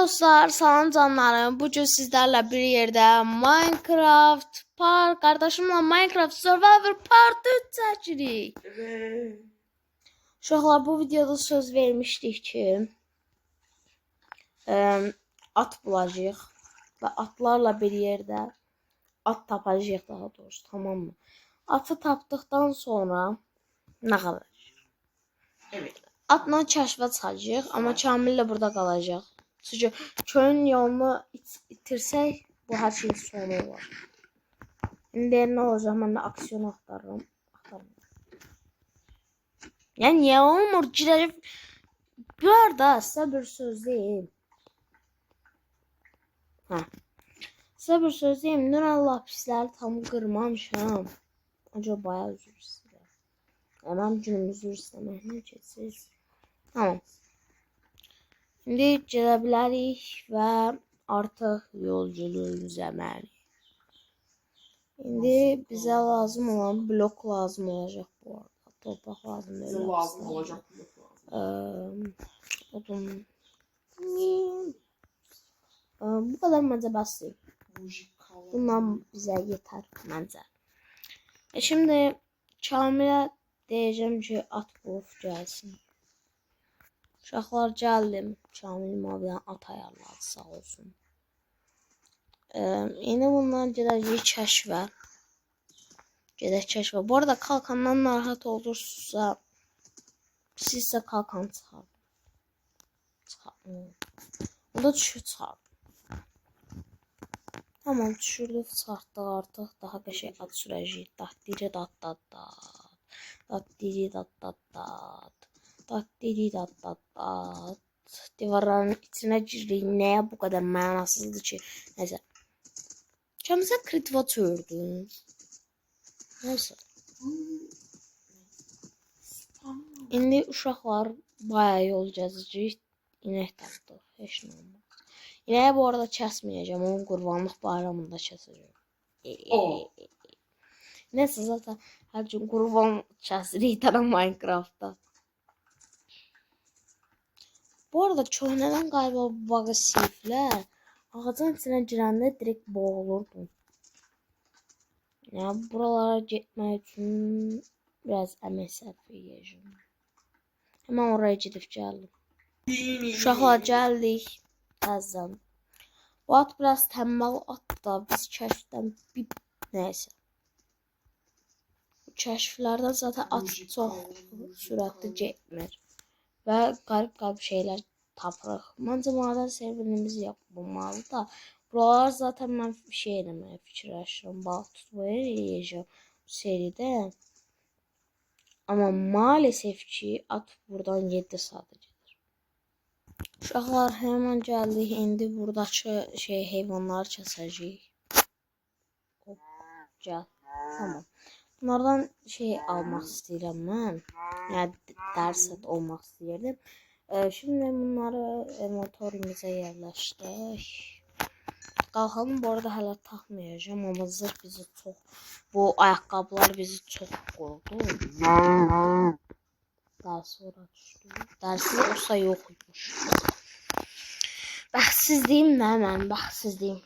dostlar, salam canlarım. Bugün sizlerle bir yerde Minecraft Park, kardeşimle Minecraft Survivor Part 3 çekirik. Evet. Uşaqlar, bu videoda söz vermişdik ki at bulacağıq ve atlarla bir yerde at tapacağıq, daha doğrusu, tamam mı? Atı tapdıktan sonra ne kalacak? Evet. Atla kəşfə çıxacağıq, amma Kamillə burada qalacaq. Çünki köyün yolunu itirsək, bu hər şeyin sonu var. İndi nə olacaq? Mən də aksiyon axtarıram. Yəni niyə olmur? Girəcək. Bu arada sizə bir söz deyim. Sizə bir söz deyim. Dünən lapisləri tam qırmamışam. Acaba bayağı üzür istəyirəm. Mən günüm üzür istəməklə keçsiniz. Tamam. Şimdi gedə bilərik və artıq yolculuğumuza əməliyiz. İndi bizə lazım olan blok lazım olacaq bu arada. Torpaq lazım deyil. Bizə lazım olacaq blok lazım. Odun. Bu kadar məncə bəsdir. Bundan bizə yetər məncə. Şimdi Kamilə deyəcəm ki, at bulub gəlsin. Uşaqlar, gəldim. Kamil mavidən at ayarladı, sağ olsun. Yine bundan gedəcəyik kəşfə. Gedək kəşfə. Bu arada kalkandan narahat olursa, sizsə kalkan çıxarın. Onda düşür çıxarın. Tamam, düşürdük, çıxartdıq artıq. Daha qəşəng at sürəcəyik. Datdiri dat-dat-dat. Datdiri dat-dat-dat. Dat. Divarların içine girdik. Neye bu kadar mənasızdır ki? Neyse. Kəmsə kritva çördün. Neyse. İndi uşaqlar bayağı yol gəzəcəyik. İnək tapdıq. Heç nə olmaz. İnəyi bu arada kəsməyəcəm. Onun qurbanlıq bayramında kəsəcəm. Neyse, zaten hər gün qurban kəsirik tənə Minecraft'da. Bu arada köhnədən galiba bu bağı siliflər. Ağacın içine girəndə direkt boğulurdum. Yani buralara getmək üçün biraz əmək sərf edəcəm. Hemen oraya gedib gəldim. Uşaqlar, gəldik. Təzdən. Bu at biraz tənbəl atdı da biz kəşfdən neyse. Bu kəşflərdə zaten at çox sürətli getmir. Və qarib şeylər tapırıq. Məncə maden serverimiz yapılmalı da. Buralar zaten mən şey eləməyə fikirləşirəm. Balıq tutmaya yiyəcəm bu seridə. Amma maalesef ki at buradan 7 saat gedir. Uşaqlar, hemen gəldik. İndi buradakı heyvanları kəsəcəyik. Hop, gəl. Tamam. Bunlardan almaq istəyirəm mən. Yəni dərs olmaq istəyirdim. Şimdi bunları motorumuza yerləşdik. Qalxanı bu arada hələ taxmayacağım, amma zırh bizi çox, bu ayaqqabılar bizi çox qorudu. Daha sonra düşdü. Dərsi olsa yoxmuş. Bəxtsizliyim nə mən, bəxtsizliyim.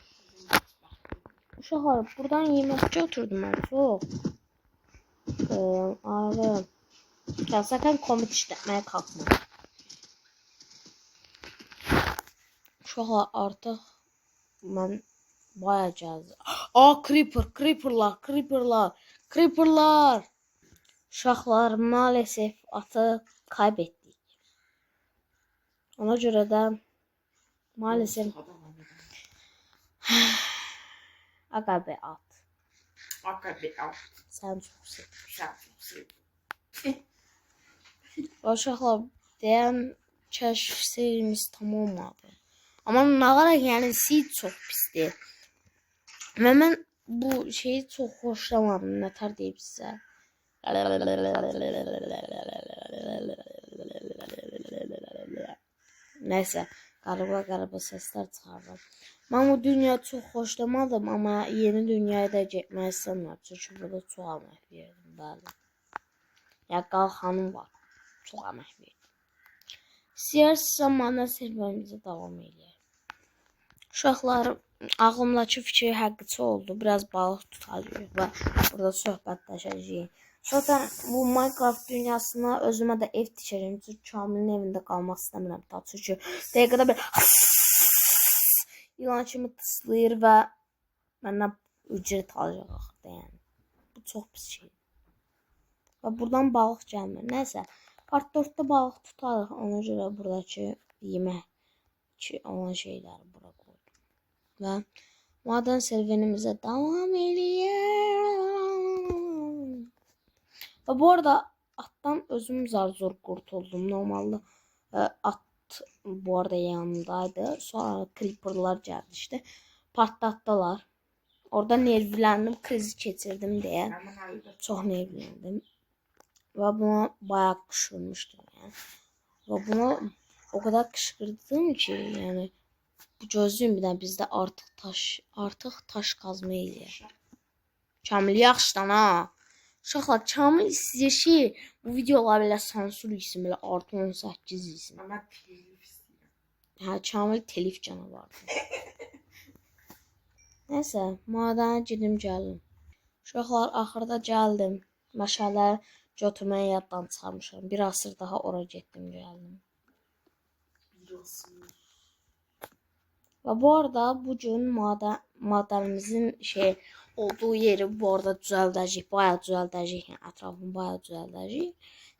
Uşaqlar, buradan yemək götürdüm mən çox. Abi, sakın komut işletmeye kalkma. Uşaqlar, artıq mən bayağı gəldim. Creeperlar. Uşaqlar, maalesef atı kaybettik. Ona görə də maalesef Agabe at. Sen çok sevdim. Uşaqlar, deyən kəşf serimiz tam olmadı. Amma nə qədər yəni seed çox pisdir. Və mən bu şeyi çox xoşlamadım. Nətər deyib sizə. Neyse, qəribə səslər çıxardım. Mən bu dünyayı çox xoşlamadım, amma yeni dünyaya da getmək istəmirəm. Çünki burada çox əmək verdim, bəli. Ya qalxanım var. Çox əmək verdim. İstəyirsinizsə maden serverimizi davam edək. Uşaqlar, ağlımdakı fikir həqiqətçi oldu. Biraz balıq tutacağıq və burada söhbətləşəcəyik. Zaten bu Minecraft dünyasına özümə də ev tikəcəm. Çünki Kamilin evində qalmaq istəmirəm. Çünki dəqiqədə bir ilan kimi tıslayır və məndən ücret alacaq axırda yəni. Bu çox pis şey. Və buradan balıq gəlmir. Nəysə, part 4-də balıq tutarıq. Ona görə buradakı yemək olan şeyləri bura qoydum. Və maden serüvenimize devam edelim. Ve bu arada attan özüm zar zor kurtuldum. Normalde at bu arada yanımdaydı. Sonra creeper'lar geldi işte. Patlattılar. Orada nervlendim, krizi geçirdim diye. Çok nervlendim. Ve buna bayağı kışkırmıştım yani. Ve buna o kadar kışkırdım ki yani gözlüyüm bir de bizde artık taş kazma eləyir. Kamil yaxşıdan ha. Uşaqlar Kamil istəyir şey bu videolar belə sansür etsin, belə artı 18 etsin. Ama telif istəyirəm. Hə, Kamil telif canavardır. Nəysə, madənə gedim gəlim. Uşaqlar axırda gəldim. Məşələr götürməyi yaddan çıxarmışam. Bir asır daha ora getdim gəldim. Ve bu arada bugün madenimizin olduğu yeri bu arada düzəldəcəyik. Bayağı düzəldəcəyik. Yəni ətrafını bayağı düzəldəcəyik.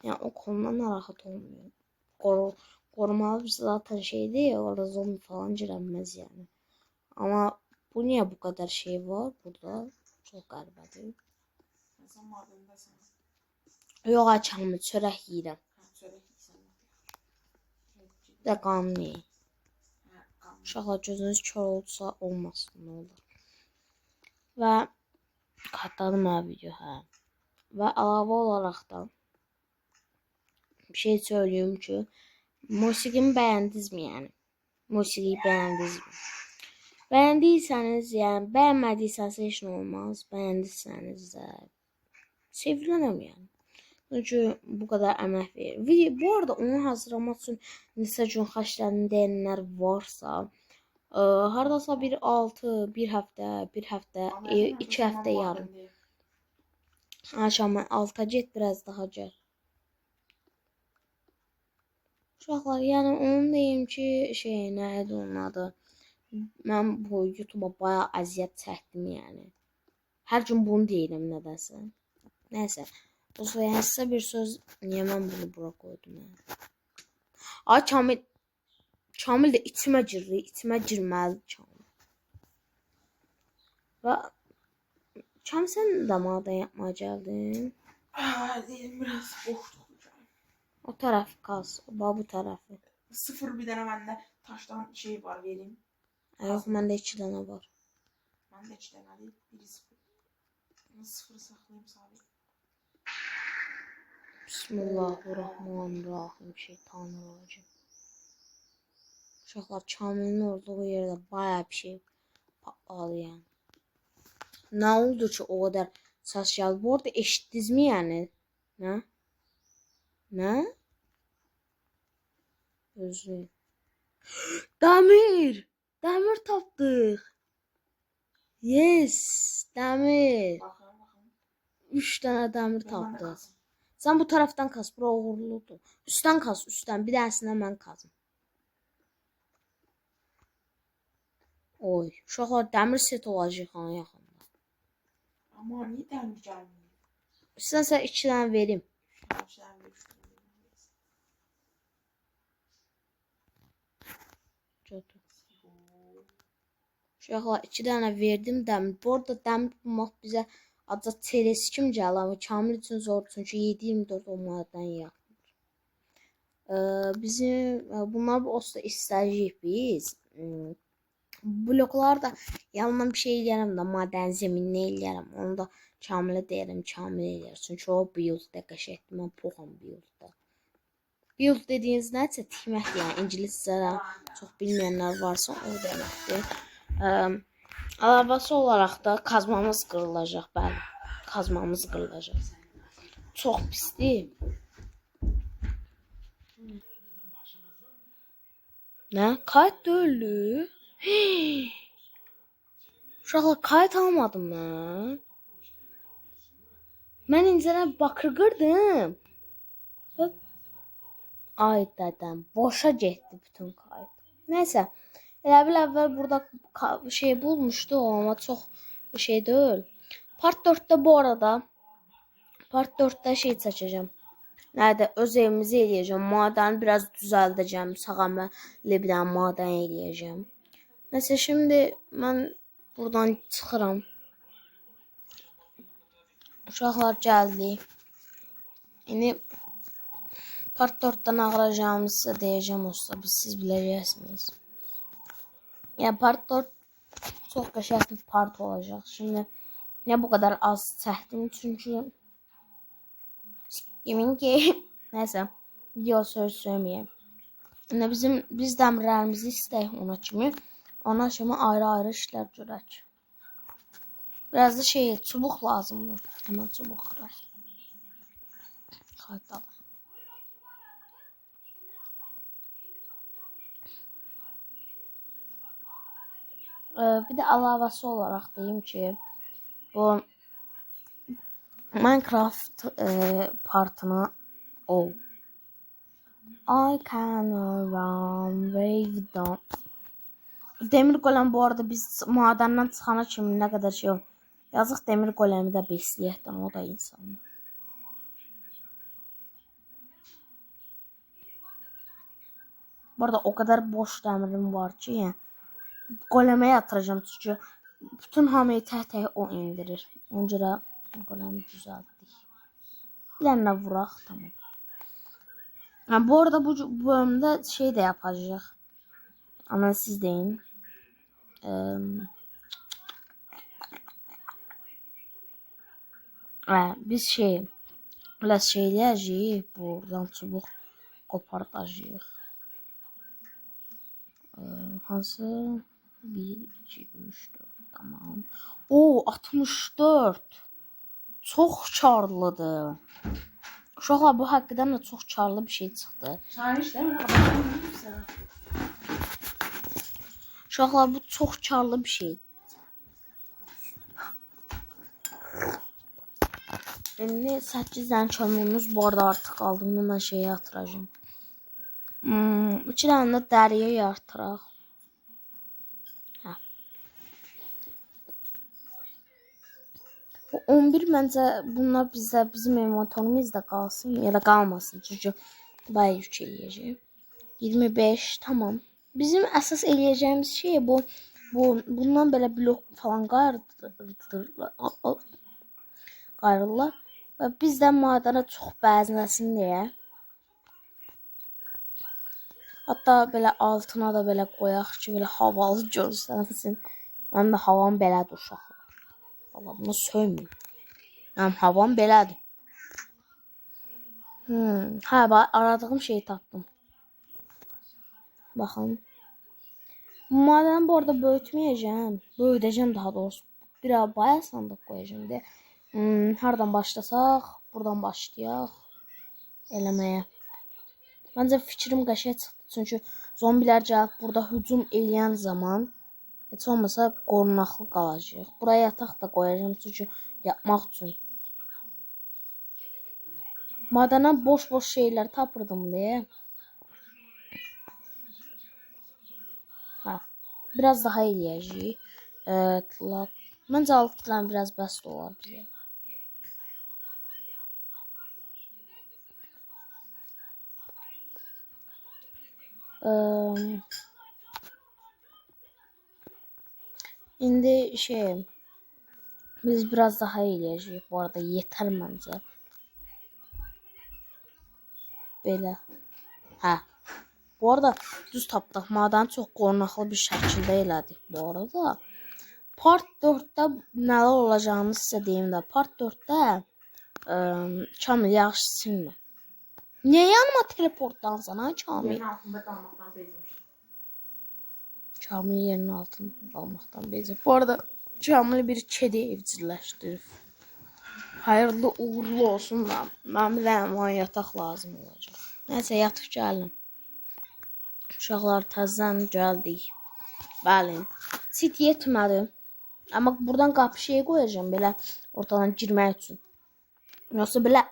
Yəni o konudan narahat olmuyor. Korumalı bir zaten şeydi. Orada zombi falan girəməz yani. Ama bu niye bu kadar şey var burada? Çok qəribədir. Sen madendəsən. Yox, açamı çörək yeyirəm. Çörək yiyirsən. Bir də qanun yeyir. Uşaqlar gözünüz kör olsa olmasın, ne olur. Və katladım ha video hə. Və əlavə olaraq da bir şey söyleyeyim ki, musiqimi bəyəndinizmi yəni? Musiqiyi bəyəndinizmi? Bəyəndiysəniz, yəni bəyənmədiysəniz heç nə olmaz. Bəyəndiysəniz də sevilənəm yəni. Çünkü bu kadar əmək verir. Bu arada onu hazırlamaq üçün neçə gün xərclədim deyənlər varsa, hardasa bir 6, bir həftə, 2 həftə yarım. Aşağı 6'a get, biraz daha gəl. Uşaqlar, yəni onu deyim ki, nə idi onun adı? Mən bu YouTube'a bayağı əziyyət çəkdim yəni. Hər gün bunu deyirəm nədəsə. Nəysə. O zaman size bir söz, niye ben bunu bura koydum ya? Ay Kamil de içime girdi, içime girməli Kamil. Ve Kamil sen de maden yapmaya geldin. Dedim biraz boşluq. O tarafı kaz, bu tarafı. 0 bir dənə məndə taşdan şey var vereyim. Yok, bende 2 tane var. Məndə 2 dənə değil, biri 0. 0 saxlayayım sabit. Bismillahirrahmanirrahim. Şeytanirracim. Uşaqlar, Kamilin olduğu yerde bayağı bir şey patladı yani. Ne oldu ki o kadar ses geldi? Bu arada eşittiniz mi yani? Ne? Ne? Özür. Demir! Demir tapdık. Yes! Demir. Baxın. 3 tane demir tapdık. Sen bu taraftan kaz. Bura uğurludur. Üstten kaz. Üstten. Bir tanesini ben kazım. Oy. Uşaqlar dəmir set olacaq ha yaxında. Amma niyə dəmir gəlmir? İstəsən 2 dənə verim. Götür. Uşaqlar 2 dənə verdim dəmir. Bu arada dəmir bulmaq bizə acı çerez kim gəlir ama Kamil üçün zor çünki 7-24 onlardan yaxındır. Bizim bunlar olsa istəyəcəyik biz. Bloklar da yanına bir şey eləyərəm də maden zeminini eləyərəm. Onu da Kamil'e deyərəm, Kamil eləyər. Çünki o builddə qəşəkdir. Mən poxam builddə. Build dediğiniz nəsə tikmək yəni ingiliscədə çox bilməyənlər varsa o deməkdir. Əlavəsi olaraq da kazmamız qırılacaq, bəli. Kazmamız qırılacaq. Çox pisdir. Nə? Kayıt da öldü. Uşaqlar kayıt almadım mən. Mən incədən bakır qırdım. Ay dədəm, boşa getdi bütün kayıt. Nəysə, elə bil əvvəl burada şey bulmuşdu, amma çox şey deyil. Part 4-də bu arada Part 4-də şey çəkəcəm. Nədir? Öz evimizi eləyəcəm. Madəni biraz düzəldəcəm. Sağaməli bir dənə madən eləyəcəm. Nəysə, şimdi mən buradan çıxıram. Uşaqlar gəldi. İndi Part 4-dən ağıracağımı sizə deyəcəm olsa, siz biləcəksiniz. Yəni, Part 4 çox qəşəng bir part olacaq. Şimdi, niyə bu qədər az çəkdim? Çünki yemin ki, nəysə, video söyməyəm. Yəni, biz dəmirlərimizi istəyik ona kimi ayrı-ayrı işlər görək. Biraz da çubuq lazımdır. Həmən çubuq qıraq. Qayıdalım. Bir də əlavəsi olaraq deyim ki, bu Minecraft partına I can run wave down. Demir golem bu arada biz madəndən çıxana kimi nə qədər şey o. Yazıq demir goləmi də besləyəkdən, o da insandır. Bu arada o kadar boş dəmirim var ki, yəni qoləmə yatıracağım çünki bütün hamıyı tək-tək o indirir. Ona görə qoləmi düzəltdik. Bir dənə vuraq, tamam. Yəni, bu arada bu bölümdə şey də yapacaq. Ama siz deyin. Biz biraz eləyəcəyik. Buradan çubuq qopardacağıq. Hansı? 1, 2, 3, 4. Tamam. O 64. Çox karlıdır. Uşaqlar bu haqqıdan da çox karlı bir şey çıxdı. Uşaqlar bu çox karlı bir şey. İndi 8 dənə kömürümüz bu arada artıq aldığımda mən şeyi atıracağım. 2 dənə də dəriyə yatıraq. O 11 məncə bunlar bizim inventorumuzda qalsın ya da qalmasın. Çünki bayağı yük eləyəcək. 25 tamam. Bizim əsas eləyəcəyimiz şey bundan belə blok falan qayrırlar. Və biz də madənə çox bəzənəsin deyə. Hatta belə altına da belə qoyaq ki, belə havalı görsənsin. Mənim də havam belədir uşaqlar. Valla bunu söyməyim. Mənim havam belədir. Hə, aradığım şeyi tapdım. Baxın. Madəni bu arada böyütməyəcəm. Böyüdəcəm daha doğrusu. Biraz bayağı sandıq qoyacağım deyə. Hardan başlasaq, buradan başlayaq eləməyə. Məncə fikrim qəşəng çıxdı. Çünki zombilər gəlib burada hücum eləyən zaman heç olmasa qorunaqlı qalacaq. Buraya yataq da qoyacağım çünki yapmaq üçün. Madana boş şeyler tapırdım deyə. Biraz daha eləyəcəyik. Məncə 6 tane biraz bəs olar bizə. İndi biz biraz daha eləyəcəyik. Bu arada yeter məncə. Belə. Bu arada düz tapdıq. Madanı çox qorunaqlı bir şəkildə elədik bu arada. Part 4'də nələr olacağını sizə deyim də. Part 4'də Kamil yağış silmə. Niyə yanıma teleportdansan ha Kamil? Yerin altında qalmaqdan bezmişdim. Kamil yerin altında qalmaqdan bezir. Bu arada Kamil bir kedi evcilleşdirib. Hayırlı uğurlu olsun da. Mənim bir dənə yataq lazım olacaq. Nəysə yatıb gəlin. Uşaqlar təzədən gəldik. Bəli. Sit yetmədi. Amma buradan qapı şeyi qoyacağım belə ortadan girmək üçün. Yoxsa belə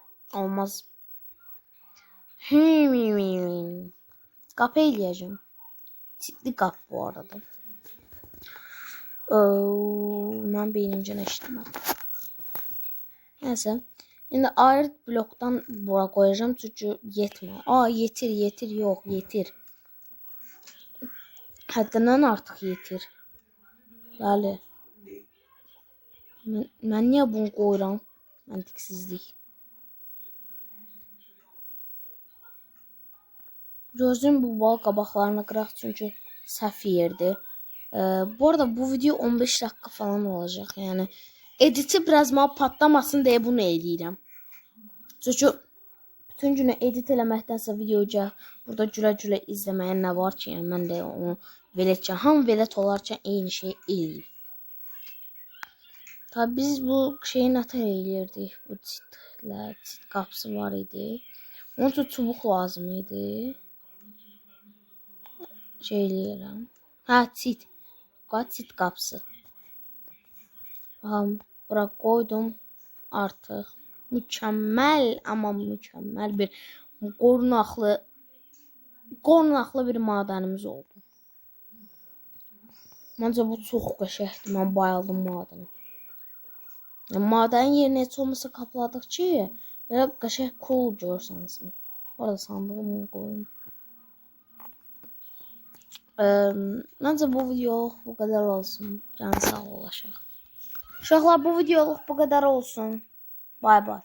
olmaz. Qapı eləyəcəm. Sitli qapı bu arada. Mən beynimcə eşitmədim. Nəysə. İndi ayrı blokdan bura qoyacağım çünki yetmir. Yetir, yox, yetir. Həddindən artıq yetir. Bəli. Mən niyə bunu qoyuram? Məntiqsizlik. Gözüm bu bal qabaqlarını qıraq çünki səhv yerdir. Bu arada bu video 15 dakika falan olacaq. Yəni editi biraz mənə patlamasın deyə bunu eləyirəm. Çünki bütün günü edit eləməkdənsə videoca burada gülə-gülə izləməyə nə var ki? Yəni mən də onu veletçən, ham velet olarkən eyni şey eləyir. Tabi biz bu şeyi nətər eləyirdik? Bu çit qapısı var idi. Onun üçün çubuq lazım idi. Şey eləyirəm. Çit qapısı. Bura qoydum artıq. Mükəmməl, amma mükəmməl bir qorunaqlı bir madənimiz oldu. Məncə bu çox qəşəngdir. Mən bayıldım madənə. Madənin yerinə heç olmasa kapladıq ki, belə qəşəng cool görsəniz. Orada sandığımı qoyun. Məncə bu videoluk bu qədər olsun. Canı sağ olaşaq. Uşaqlar bu videoluk bu qədər olsun. Bay bay.